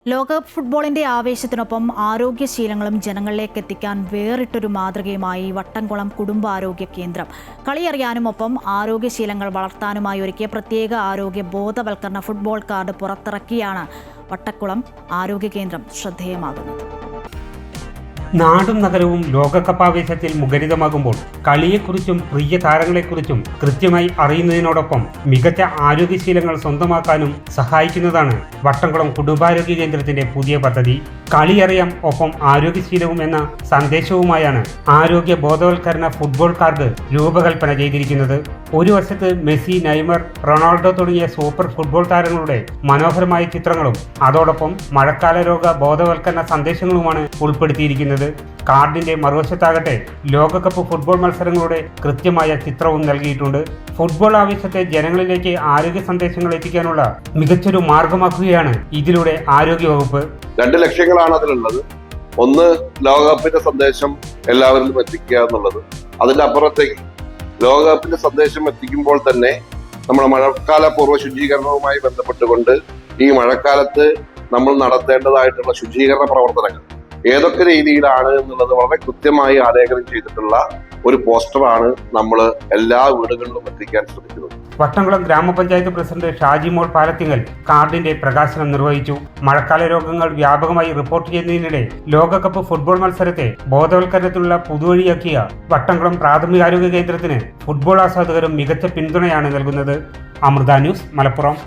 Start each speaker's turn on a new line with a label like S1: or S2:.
S1: ലോകകപ്പ് ഫുട്ബോളിന്റെ ആവേശത്തിനൊപ്പം ആരോഗ്യശീലങ്ങളും ജനങ്ങളിലേക്ക് എത്തിക്കാൻ വേറിട്ടൊരു മാതൃകയുമായി വട്ടംകുളം കുടുംബാരോഗ്യ കേന്ദ്രം. കളിയറിയാനും ഒപ്പം ആരോഗ്യശീലങ്ങൾ വളർത്താനുമായി ഒരുക്കിയ പ്രത്യേക ആരോഗ്യ ബോധവൽക്കരണ ഫുട്ബോൾ കാർഡ് പുറത്തിറക്കിയാണ് വട്ടക്കുളം ആരോഗ്യ കേന്ദ്രം ശ്രദ്ധേയമാകുന്നത്.
S2: നാടും നഗരവും ലോകകപ്പ് ആവേശത്തിൽ മുഖരിതമാകുമ്പോൾ കളിയെക്കുറിച്ചും പ്രിയ താരങ്ങളെക്കുറിച്ചും കൃത്യമായി അറിയുന്നതിനോടൊപ്പം മികച്ച ആരോഗ്യശീലങ്ങൾ സ്വന്തമാക്കാനും സഹായിക്കുന്നതാണ് വട്ടംകുളം കുടുംബാരോഗ്യ കേന്ദ്രത്തിന്റെ പുതിയ പദ്ധതി. കളിയറിയാം ഒപ്പം ആരോഗ്യശീലവും എന്ന സന്ദേശവുമായാണ് ആരോഗ്യ ബോധവൽക്കരണ ഫുട്ബോൾ കാർഡ് രൂപകൽപ്പന ചെയ്തിരിക്കുന്നത്. ഒരു വശത്ത് മെസ്സി, നെയ്മർ, റൊണാൾഡോ തുടങ്ങിയ സൂപ്പർ ഫുട്ബോൾ താരങ്ങളുടെ മനോഹരമായ ചിത്രങ്ങളും അതോടൊപ്പം മഴക്കാല രോഗ ബോധവൽക്കരണ സന്ദേശങ്ങളുമാണ് ഉൾപ്പെടുത്തിയിരിക്കുന്നത്. കാർഡിന്റെ മറുവശത്താകട്ടെ ലോകകപ്പ് ഫുട്ബോൾ മത്സരങ്ങളുടെ കൃത്യമായ ചിത്രവും നൽകിയിട്ടുണ്ട്. ഫുട്ബോൾ ആവേശത്തെ ജനങ്ങളിലേക്ക് ആരോഗ്യ സന്ദേശങ്ങൾ എത്തിക്കാനുള്ള മികച്ചൊരു മാർഗമാക്കുകയാണ് ഇതിലൂടെ ആരോഗ്യവകുപ്പ്.
S3: 2 ലക്ഷ്യങ്ങളാണ് അതിലുള്ളത്. ഒന്ന്, ലോകകപ്പിന്റെ സന്ദേശം എല്ലാവരിലും എത്തിക്കുക എന്നുള്ളത്. അതിന്റെ അപ്പുറത്തേക്ക് ലോകകപ്പിന്റെ സന്ദേശം എത്തിക്കുമ്പോൾ തന്നെ നമ്മുടെ മഴക്കാല പൂർവ്വ ശുചീകരണവുമായി ബന്ധപ്പെട്ടുകൊണ്ട് ഈ മഴക്കാലത്ത് നമ്മൾ നടത്തേണ്ടതായിട്ടുള്ള ശുചീകരണ പ്രവർത്തനങ്ങൾ ഏതൊക്കെ രീതിയിലാണ് എന്നുള്ളത് വളരെ കൃത്യമായി ആലേഖനം ചെയ്തിട്ടുള്ള ഒരു പോസ്റ്ററാണ് നമ്മൾ എല്ലാ വീടുകളിലും എത്തിക്കാൻ ശ്രമിക്കുന്നത്.
S2: വട്ടംകുളം ഗ്രാമപഞ്ചായത്ത് പ്രസിഡന്റ് ഷാജിമോൾ പാലത്തിങ്ങൽ കാർഡിന്റെ പ്രകാശനം നിർവഹിച്ചു. മഴക്കാല രോഗങ്ങൾ വ്യാപകമായി റിപ്പോർട്ട് ചെയ്യുന്നതിനിടെ ലോകകപ്പ് ഫുട്ബോൾ മത്സരത്തെ ബോധവൽക്കരണത്തിനുള്ള പുതുവഴിയാക്കിയ വട്ടംകുളം പ്രാഥമികാരോഗ്യ കേന്ദ്രത്തിന് ഫുട്ബോൾ ആസ്വാദകരും മികച്ച പിന്തുണയാണ് നൽകുന്നത്. അമൃത ന്യൂസ്, മലപ്പുറം.